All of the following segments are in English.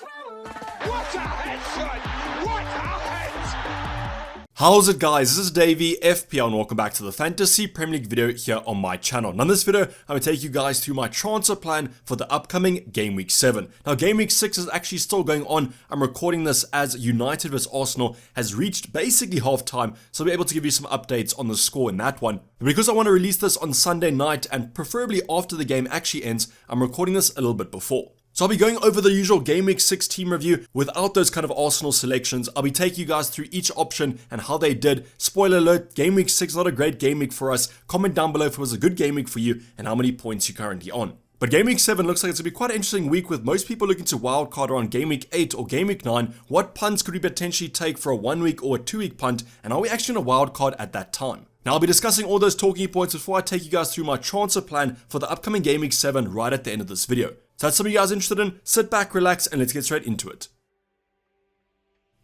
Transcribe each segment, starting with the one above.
What a headshot! What a head! How's it, guys? This is Dayvy, FPL, and welcome back to the Fantasy Premier League video here on my channel. Now in this video, I'm going to take you guys through my transfer plan for the upcoming Game Week 7. Now Game Week 6 is actually still going on. I'm recording this as United vs Arsenal has reached basically half time, so I'll be able to give you some updates on the score in that one. But because I want to release this on Sunday night, and preferably after the game actually ends, I'm recording this a little bit before. So I'll be going over the usual Game Week 6 team review without those kind of Arsenal selections. I'll be taking you guys through each option and how they did. Spoiler alert, Game Week 6 is not a great game week for us. Comment down below if it was a good game week for you and how many points you're currently on. But Game Week 7 looks like it's going to be quite an interesting week with most people looking to wildcard around Game Week 8 or Game Week 9. What punts could we potentially take for a 1 week or a 2 week punt, and are we actually on a wildcard at that time? Now I'll be discussing all those talking points before I take you guys through my transfer plan for the upcoming Game Week 7 right at the end of this video. So that's something you guys are interested in, sit back, relax, and let's get straight into it.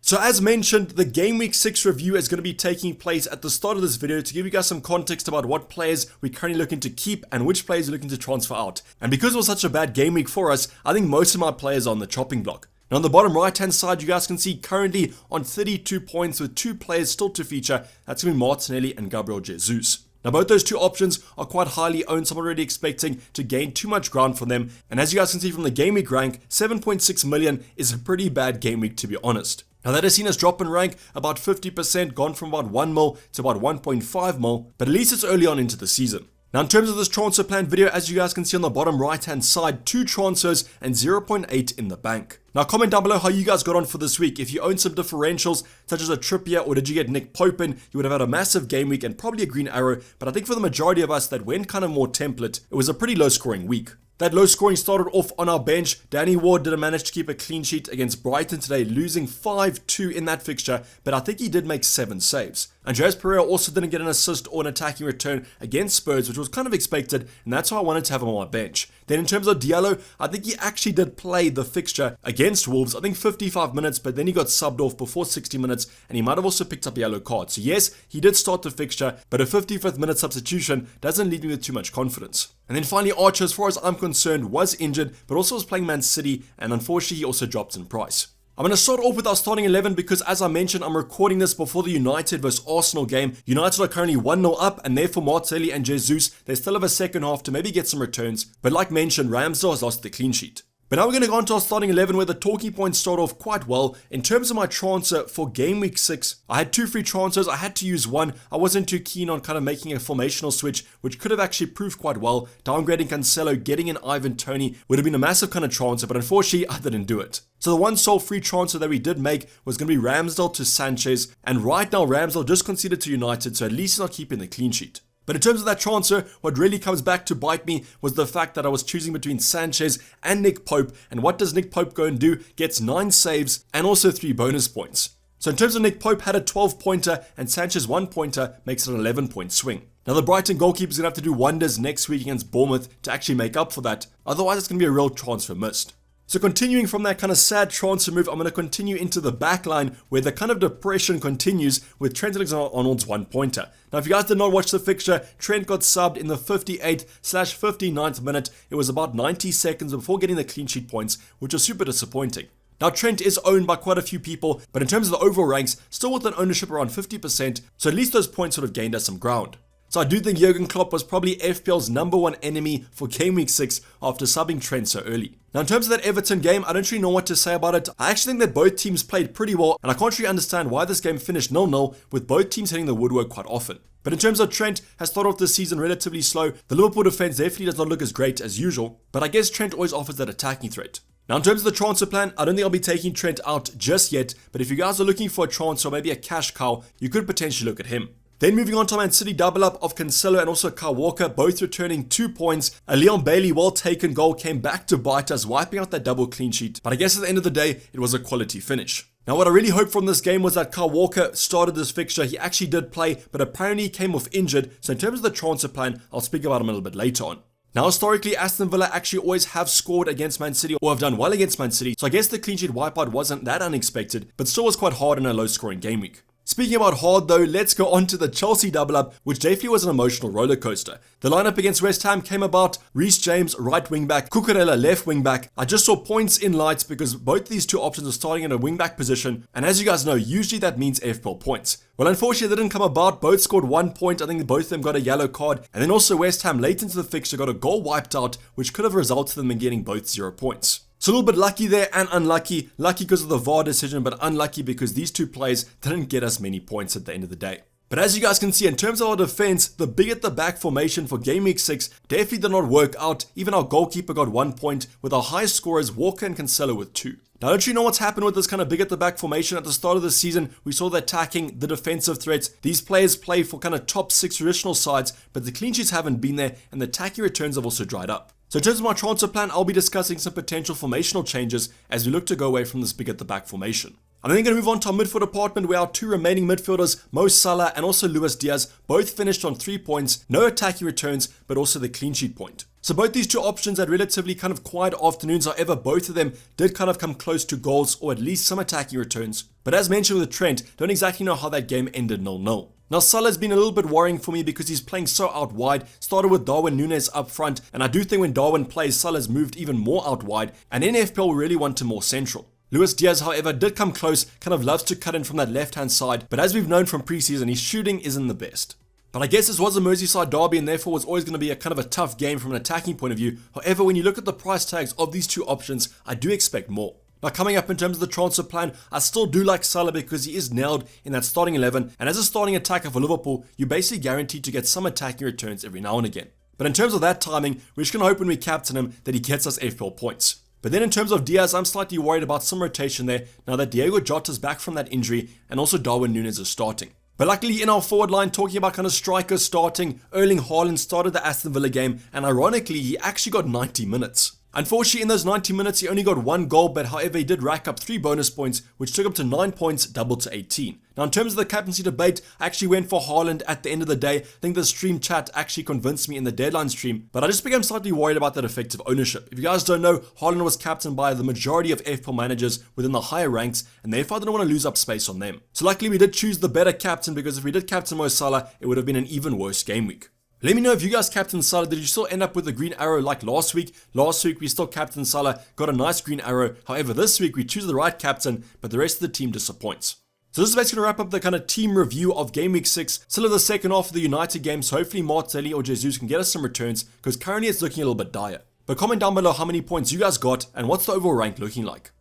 So as mentioned, the Game Week 6 review is going to be taking place at the start of this video to give you guys some context about what players we're currently looking to keep and which players we're looking to transfer out. And because it was such a bad game week for us, I think most of my players are on the chopping block. Now on the bottom right hand side, you guys can see currently on 32 points with 2 players still to feature. That's going to be Martinelli and Gabriel Jesus. Now both those two options are quite highly owned, so I'm already expecting to gain too much ground from them. And as you guys can see from the game week rank, 7.6 million is a pretty bad game week, to be honest. Now that has seen us drop in rank about 50%, gone from about 1 mil to about 1.5 mil, but at least it's early on into the season. Now in terms of this transfer plan video, as you guys can see on the bottom right hand side, 2 transfers and 0.8 in the bank. Now comment down below how you guys got on for this week. If you own some differentials such as a Trippier, or did you get Nick Pope in, you would have had a massive game week and probably a green arrow. But I think for the majority of us that went kind of more template, it was a pretty low scoring week. That low scoring started off on our bench. Danny Ward didn't manage to keep a clean sheet against Brighton today, losing 5-2 in that fixture, but I think he did make 7 saves. Andreas Pereira also didn't get an assist or an attacking return against Spurs, which was kind of expected, and that's why I wanted to have him on my bench. Then in terms of Diallo, I think he actually did play the fixture against Wolves, I think 55 minutes, but then he got subbed off before 60 minutes, and he might have also picked up a yellow card. So yes, he did start the fixture, but a 55th minute substitution doesn't leave me with too much confidence. And then finally, Archer, as far as I'm concerned, was injured, but also was playing Man City, and unfortunately he also dropped in price. I'm going to start off with our starting 11 because, as I mentioned, I'm recording this before the United vs Arsenal game. United are currently 1-0 up, and therefore Martinelli and Jesus, they still have a second half to maybe get some returns. But like mentioned, Ramsdale has lost the clean sheet. But now we're going to go on to our starting 11 where the talking points start off quite well. In terms of my transfer for Game Week 6, I had 2 free transfers. I had to use one. I wasn't too keen on kind of making a formational switch, which could have actually proved quite well. Downgrading Cancelo, getting in Ivan Toney would have been a massive kind of transfer, but unfortunately I didn't do it. So the one sole free transfer that we did make was going to be Ramsdale to Sanchez, and right now Ramsdale just conceded to United, so at least he's not keeping the clean sheet. But in terms of that transfer, what really comes back to bite me was the fact that I was choosing between Sanchez and Nick Pope, and what does Nick Pope go and do? Gets 9 saves and also 3 bonus points. So in terms of Nick Pope had a 12-pointer and Sanchez 1-pointer makes it an 11-point swing. Now the Brighton goalkeeper is going to have to do wonders next week against Bournemouth to actually make up for that, otherwise it's going to be a real transfer missed. So continuing from that kind of sad transfer move, I'm going to continue into the back line where the kind of depression continues with Trent Alexander-Arnold's 1-pointer. Now if you guys did not watch the fixture, Trent got subbed in the 58th/59th minute. It was about 90 seconds before getting the clean sheet points, which was super disappointing. Now Trent is owned by quite a few people, but in terms of the overall ranks, still with an ownership around 50%, so at least those points would have gained us some ground. So I do think Jurgen Klopp was probably FPL's #1 enemy for Game Week 6 after subbing Trent so early. Now in terms of that Everton game, I don't really know what to say about it. I actually think that both teams played pretty well, and I can't really understand why this game finished 0-0 with both teams hitting the woodwork quite often. But in terms of Trent, has started off this season relatively slow. The Liverpool defense definitely does not look as great as usual, but I guess Trent always offers that attacking threat. Now in terms of the transfer plan, I don't think I'll be taking Trent out just yet, but if you guys are looking for a transfer, maybe a cash cow, you could potentially look at him. Then moving on to Man City double up of Cancelo and also Kyle Walker, both returning 2 points. A Leon Bailey well taken goal came back to bite us, wiping out that double clean sheet. But I guess at the end of the day, it was a quality finish. Now what I really hoped from this game was that Kyle Walker started this fixture. He actually did play, but apparently he came off injured. So in terms of the transfer plan, I'll speak about him a little bit later on. Now historically, Aston Villa actually always have scored against Man City or have done well against Man City. So I guess the clean sheet wipeout wasn't that unexpected, but still was quite hard in a low scoring game week. Speaking about hard though, let's go on to the Chelsea double up, which definitely was an emotional roller coaster. The lineup against West Ham came about: Reece James, right wing back, Cucurella, left wing back. I just saw points in lights because both these two options are starting in a wing back position, and as you guys know, usually that means FPL points. Well, unfortunately, it didn't come about. Both scored 1 point. I think both of them got a yellow card, and then also West Ham late into the fixture got a goal wiped out, which could have resulted in them getting both 0 points. So a little bit lucky there and unlucky. Lucky because of the VAR decision, but unlucky because these two players didn't get us many points at the end of the day. But as you guys can see, in terms of our defense, the big at the back formation for Game Week 6 definitely did not work out. Even our goalkeeper got 1 point, with our highest scorers Walker and Cancelo with 2. Now, don't you know what's happened with this kind of big at the back formation? At the start of the season, we saw the attacking, the defensive threats. These players play for kind of top 6 traditional sides, but the clean sheets haven't been there, and the attacking returns have also dried up. So in terms of my transfer plan, I'll be discussing some potential formational changes as we look to go away from this big at the back formation. I'm then going to move on to our midfield department, where our 2 remaining midfielders, Mo Salah and also Luis Diaz, both finished on 3 points, no attacking returns, but also the clean sheet point. So both these two options had relatively kind of quiet afternoons. However, both of them did kind of come close to goals or at least some attacking returns. But as mentioned with Trent, don't exactly know how that game ended 0-0. Now Salah's been a little bit worrying for me because he's playing so out wide. Started with Darwin Núñez up front, and I do think when Darwin plays, Salah's moved even more out wide, and in FPL we really want him more central. Luis Diaz, however, did come close, kind of loves to cut in from that left-hand side, but as we've known from preseason, his shooting isn't the best. But I guess this was a Merseyside derby and therefore was always going to be a kind of a tough game from an attacking point of view. However, when you look at the price tags of these two options, I do expect more. Now coming up in terms of the transfer plan, I still do like Salah because he is nailed in that starting 11, and as a starting attacker for Liverpool, you're basically guaranteed to get some attacking returns every now and again. But in terms of that timing, we're just going to hope when we captain him that he gets us FPL points. But then in terms of Diaz, I'm slightly worried about some rotation there now that Diego Jota's back from that injury and also Darwin Núñez is starting. But luckily in our forward line, talking about kind of strikers starting, Erling Haaland started the Aston Villa game, and ironically he actually got 90 minutes. Unfortunately, in those 90 minutes, he only got 1 goal, but however, he did rack up 3 bonus points, which took him to 9 points, doubled to 18. Now, in terms of the captaincy debate, I actually went for Haaland at the end of the day. I think the stream chat actually convinced me in the deadline stream, but I just became slightly worried about that effective ownership. If you guys don't know, Haaland was captained by the majority of FPL managers within the higher ranks, and therefore I didn't want to lose up space on them. So luckily, we did choose the better captain, because if we did captain Mo Salah, it would have been an even worse game week. Let me know if you guys captain Salah, did you still end up with a green arrow like last week? Last week we still captain Salah, got a nice green arrow. However, this week we choose the right captain, but the rest of the team disappoints. So this is basically going to wrap up the kind of team review of Game Week 6. Still in the second half of the United game, so hopefully Martinelli or Jesus can get us some returns, because currently it's looking a little bit dire. But comment down below how many points you guys got, and what's the overall rank looking like.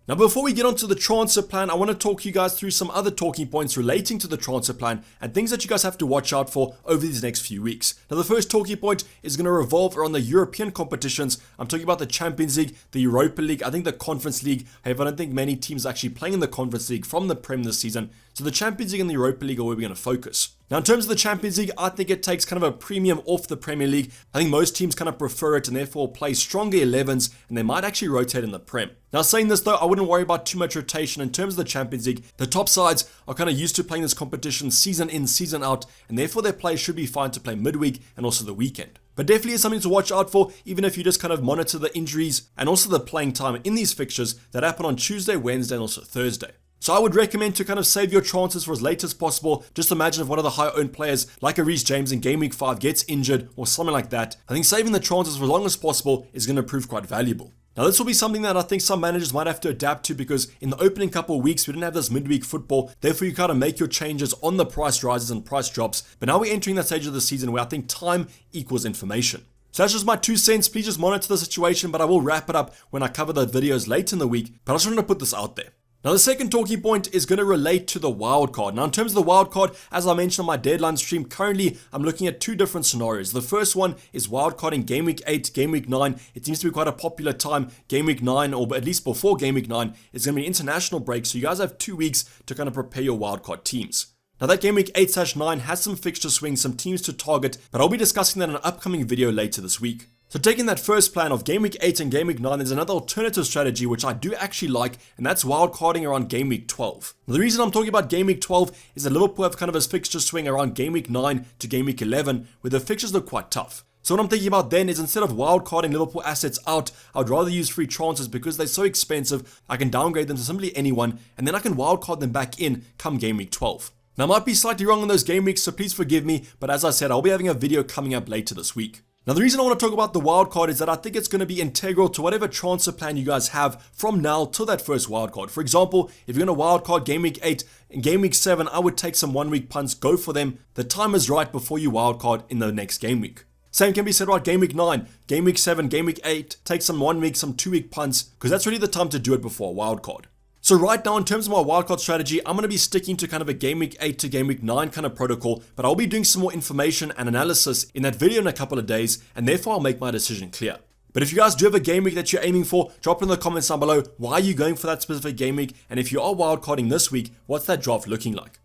Now before we get onto the transfer plan, I want to talk you guys through some other talking points relating to the transfer plan and things that you guys have to watch out for over these next few weeks. Now the first talking point is going to revolve around the European competitions. I'm talking about the Champions League, the Europa League, I think the Conference League. However, I don't think many teams are actually playing in the Conference League from the Prem this season. So the Champions League and the Europa League are where we're going to focus. Now in terms of the Champions League, I think it takes kind of a premium off the Premier League. I think most teams kind of prefer it and therefore play stronger 11s, and they might actually rotate in the Prem. Now saying this though, I wouldn't worry about too much rotation in terms of the Champions League. The top sides are kind of used to playing this competition season in, season out, and therefore their players should be fine to play midweek and also the weekend. But definitely is something to watch out for, even if you just kind of monitor the injuries and also the playing time in these fixtures that happen on Tuesday, Wednesday, and also Thursday. So I would recommend to kind of save your chances for as late as possible. Just imagine if one of the high-owned players, like a Reece James in Game Week 5, gets injured or something like that. I think saving the chances for as long as possible is going to prove quite valuable. Now this will be something that I think some managers might have to adapt to, because in the opening couple of weeks we didn't have this midweek football, therefore you kind of make your changes on the price rises and price drops. But now we're entering that stage of the season where I think time equals information. So that's just my 2 cents. Please just monitor the situation, but I will wrap it up when I cover the videos late in the week. But I just wanted to put this out there. Now the second talking point is going to relate to the wildcard. Now in terms of the wildcard, as I mentioned on my deadline stream, currently I'm looking at 2 different scenarios. The first one is wildcard in Game Week 8, Game Week 9. It seems to be quite a popular time. Game Week 9, or at least before Game Week 9, is going to be an international break, so you guys have 2 weeks to kind of prepare your wildcard teams. Now that Game Week 8/9 has some fixture swings, some teams to target, but I'll be discussing that in an upcoming video later this week. So taking that first plan of Game Week 8 and Game Week 9, there's another alternative strategy which I do actually like, and that's wildcarding around Game Week 12. Now, the reason I'm talking about Game Week 12 is that Liverpool have kind of a fixture swing around Game Week 9 to Game Week 11, where the fixtures look quite tough. So what I'm thinking about then is instead of wildcarding Liverpool assets out, I would rather use free transfers because they're so expensive, I can downgrade them to simply anyone, and then I can wildcard them back in come game week 12. Now I might be slightly wrong on those game weeks, so please forgive me, but as I said, I'll be having a video coming up later this week. Now the reason I want to talk about the wildcard is that I think it's going to be integral to whatever transfer plan you guys have from now till that first wildcard. For example, if you're going to wildcard game week 8 and game week 7, I would take some 1 week punts, go for them. The time is right before you wildcard in the next game week. Same can be said about game week 9, game week 7, game week 8, take some 1 week, some 2 week punts, because that's really the time to do it before a wildcard. So right now, in terms of my wildcard strategy, I'm going to be sticking to kind of a game week 8 to game week 9 kind of protocol, but I'll be doing some more information and analysis in that video in a couple of days, and therefore I'll make my decision clear. But if you guys do have a game week that you're aiming for, drop it in the comments down below. Why are you going for that specific game week? And if you are wildcarding this week, what's that draft looking like?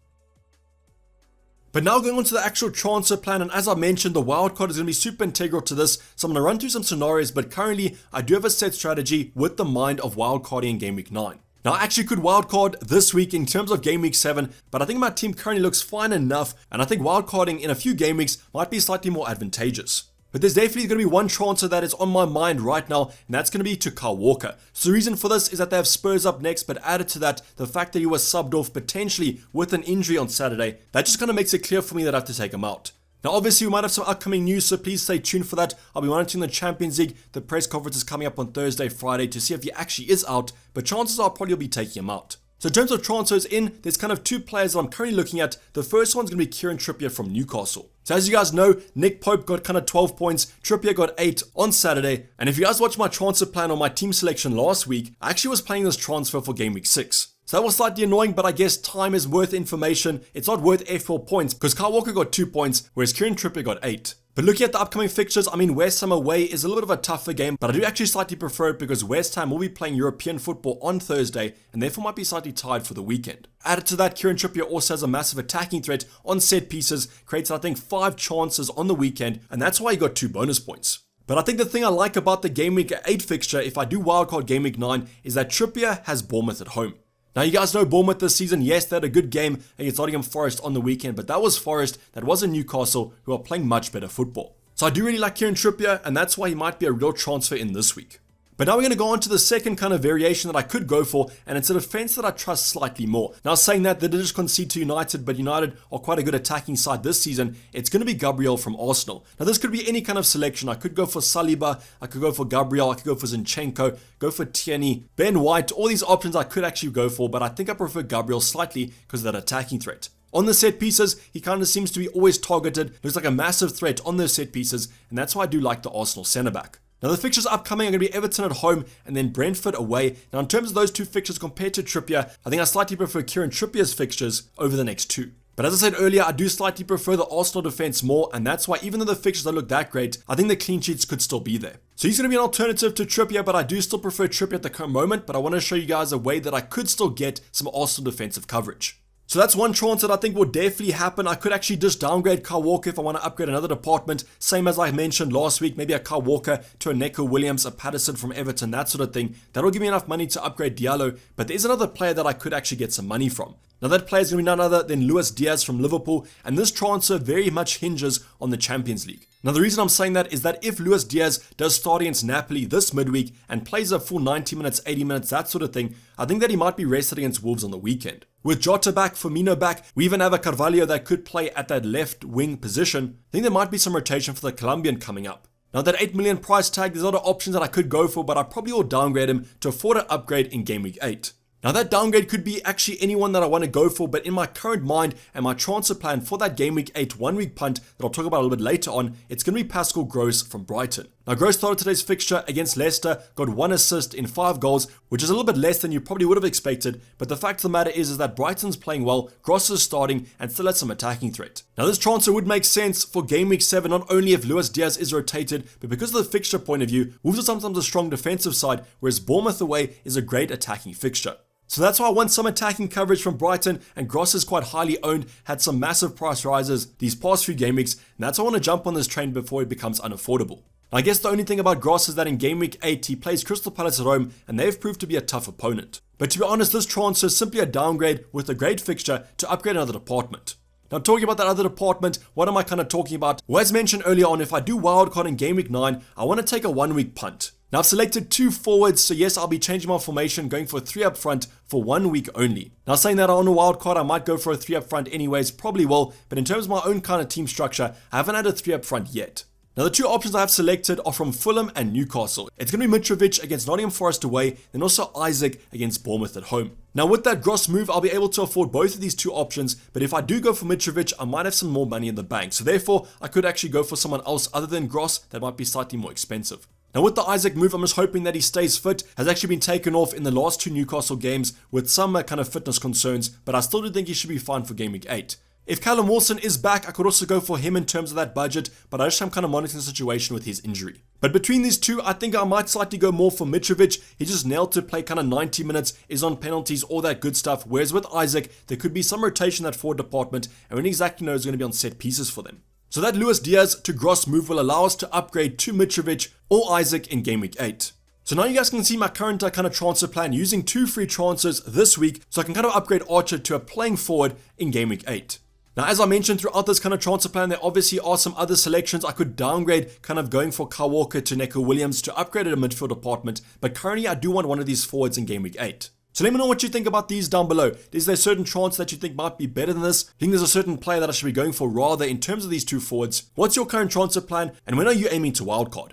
But now going on to the actual transfer plan, and as I mentioned, the wildcard is going to be super integral to this, so I'm going to run through some scenarios, but currently I do have a set strategy with the mind of wildcarding in game week 9. Now I actually could wildcard this week in terms of game week 7, but I think my team currently looks fine enough, and I think wildcarding in a few game weeks might be slightly more advantageous. But there's definitely going to be one transfer that is on my mind right now, and that's going to be to Kyle Walker. So the reason for this is that they have Spurs up next, but added to that, the fact that he was subbed off potentially with an injury on Saturday, that just kind of makes it clear for me that I have to take him out. Now obviously we might have some upcoming news, so please stay tuned for that. I'll be monitoring the Champions League. The press conference is coming up on Thursday, Friday to see if he actually is out, but chances are I'll probably be taking him out. So in terms of transfers in, there's kind of 2 players that I'm currently looking at. The first one's going to be Kieran Trippier from Newcastle. So as you guys know, Nick Pope got kind of 12 points, Trippier got 8 on Saturday, and if you guys watched my transfer plan on my team selection last week, I actually was playing this transfer for game week 6. So that was slightly annoying, but I guess time is worth information. It's not worth FPL points because Kyle Walker got 2 points, whereas Kieran Trippier got 8. But looking at the upcoming fixtures, I mean, West Ham away is a little bit of a tougher game, but I do actually slightly prefer it because West Ham will be playing European football on Thursday and therefore might be slightly tired for the weekend. Added to that, Kieran Trippier also has a massive attacking threat on set pieces, creates I think 5 chances on the weekend, and that's why he got 2 bonus points. But I think the thing I like about the game week 8 fixture, if I do wildcard game week 9, is that Trippier has Bournemouth at home. Now you guys know Bournemouth this season, yes, they had a good game against Nottingham Forest on the weekend, but that was Forest, that wasn't Newcastle, who are playing much better football. So I do really like Kieran Trippier, and that's why he might be a real transfer in this week. But now we're going to go on to the second kind of variation that I could go for, and it's a defense that I trust slightly more. Now saying that, they did just concede to United, but United are quite a good attacking side this season. It's going to be Gabriel from Arsenal. Now this could be any kind of selection. I could go for Saliba, I could go for Gabriel, I could go for Zinchenko, go for Tierney, Ben White. All these options I could actually go for, but I think I prefer Gabriel slightly because of that attacking threat. On the set pieces, he kind of seems to be always targeted. Looks like a massive threat on those set pieces, and that's why I do like the Arsenal centre back. Now the fixtures upcoming are going to be Everton at home and then Brentford away. Now in terms of those 2 fixtures compared to Trippier, I think I slightly prefer Kieran Trippier's fixtures over the next 2. But as I said earlier, I do slightly prefer the Arsenal defense more, and that's why even though the fixtures don't look that great, I think the clean sheets could still be there. So he's going to be an alternative to Trippier, but I do still prefer Trippier at the current moment, but I want to show you guys a way that I could still get some Arsenal defensive coverage. So that's one transfer that I think will definitely happen. I could actually just downgrade Kyle Walker if I want to upgrade another department. Same as I mentioned last week, maybe a Kyle Walker to a Neco Williams, a Patterson from Everton, that sort of thing. That'll give me enough money to upgrade Diallo, but there's another player that I could actually get some money from. Now that player is going to be none other than Luis Diaz from Liverpool, and this transfer very much hinges on the Champions League. Now the reason I'm saying that is that if Luis Diaz does start against Napoli this midweek and plays a full 90 minutes, 80 minutes, that sort of thing, I think that he might be rested against Wolves on the weekend. With Jota back, Firmino back, we even have a Carvalho that could play at that left wing position. I think there might be some rotation for the Colombian coming up. Now that 8 million price tag, there's other options that I could go for, but I probably will downgrade him to afford an upgrade in game week 8. Now that downgrade could be actually anyone that I want to go for, but in my current mind and my transfer plan for that game week 8 1 week punt that I'll talk about a little bit later on, it's going to be Pascal Gross from Brighton. Now Gross started today's fixture against Leicester, got 1 assist in 5 goals, which is a little bit less than you probably would have expected, but the fact of the matter is that Brighton's playing well, Gross is starting and still has some attacking threat. Now this transfer would make sense for game week 7 not only if Luis Diaz is rotated, but because of the fixture point of view, Wolves are sometimes a strong defensive side, whereas Bournemouth away is a great attacking fixture. So that's why I want some attacking coverage from Brighton, and Gross is quite highly owned, had some massive price rises these past few game weeks, and that's why I want to jump on this train before it becomes unaffordable. I guess the only thing about Gross is that in game week 8 he plays Crystal Palace at home, and they've proved to be a tough opponent. But to be honest, this transfer is simply a downgrade with a great fixture to upgrade another department. Now, talking about that other department, what am I kind of talking about? Well, as mentioned earlier on, if I do wildcard in Game Week 9, I want to take a 1 week punt. Now, I've selected 2 forwards, so yes, I'll be changing my formation, going for 3 up front for 1 week only. Now, saying that on a wildcard, I might go for a 3 up front anyways, probably will, but in terms of my own kind of team structure, I haven't had a 3 up front yet. Now, the 2 options I have selected are from Fulham and Newcastle. It's going to be Mitrovic against Nottingham Forest away, then also Isaac against Bournemouth at home. Now, with that gross move, I'll be able to afford both of these 2 options, but if I do go for Mitrovic, I might have some more money in the bank. So therefore, I could actually go for someone else other than Gross that might be slightly more expensive. Now, with the Isaac move, I'm just hoping that he stays fit. Has actually been taken off in the last 2 Newcastle games with some kind of fitness concerns, but I still do think he should be fine for Game Week 8. If Callum Wilson is back, I could also go for him in terms of that budget, but I just am kind of monitoring the situation with his injury. But between these 2, I think I might slightly go more for Mitrovic. He just nailed to play kind of 90 minutes, is on penalties, all that good stuff. Whereas with Isaac, there could be some rotation in that forward department, and we don't exactly know who's going to be on set pieces for them. So that Luis Diaz to Gross move will allow us to upgrade to Mitrovic or Isaac in Game Week 8. So now you guys can see my current kind of transfer plan using 2 free transfers this week, so I can kind of upgrade Archer to a playing forward in Game Week 8. Now, as I mentioned throughout this kind of transfer plan, there obviously are some other selections. I could downgrade, kind of going for Kyle Walker to Neco Williams to upgrade at a midfield department, but currently I do want one of these forwards in Game Week 8. So let me know what you think about these down below. Is there a certain transfer that you think might be better than this? Do you think there's a certain player that I should be going for rather in terms of these 2 forwards? What's your current transfer plan, and when are you aiming to wildcard?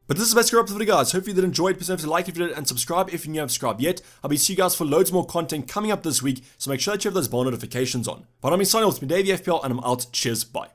But this is basically up for the video, guys. Hopefully you did enjoy it. Please don't forget to like if you did and subscribe if you haven't subscribed yet. I'll be seeing you guys for loads more content coming up this week, so make sure that you have those bell notifications on. But I'm signing off. It's been Dayvy FPL, and I'm out. Cheers, bye.